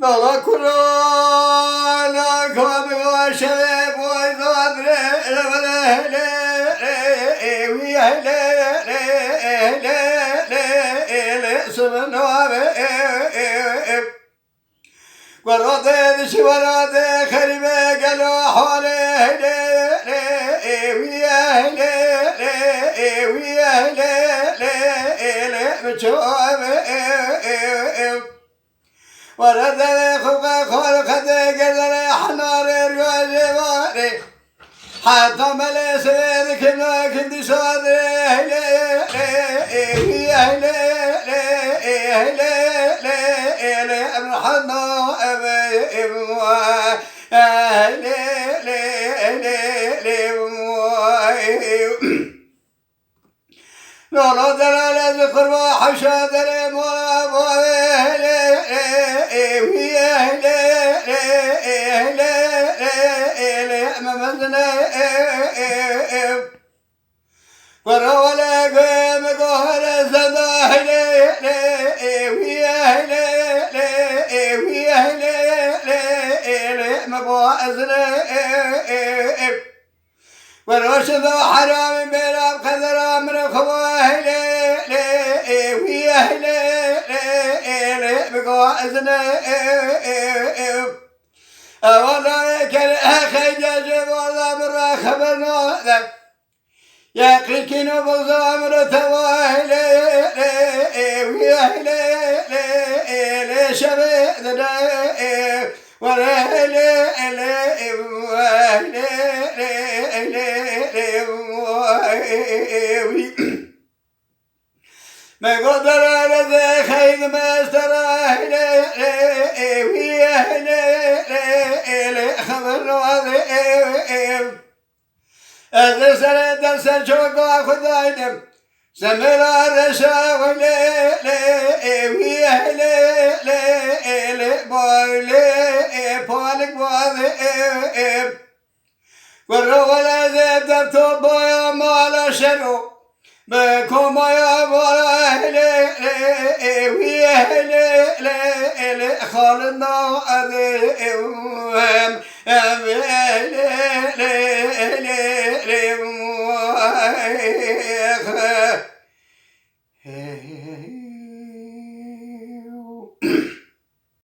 Dala Kur'an'a kavga şeref ve zadre ورادة شورادة خريبة قالوا حوالي ورد خوفا خالق قدر حنار الوالي حتى ملس كنا كندي لا لا دلالة ذكر وحشا دري ورولا قيم قهر زداهلي مبوازلي ورشد حرام بلا قدر امر خواهلي مبوازلي اولا كره خجاج ولا برا خبرنا يا قلكين بزامر تواهلي شبه ما قدر على خير ما استراهلي خبر هذا سنة درس الشوق وخذايدم سمرا الرشا بالك واضح ولا زبدت طبايا مال شنو بكم يا خالنا أذيهم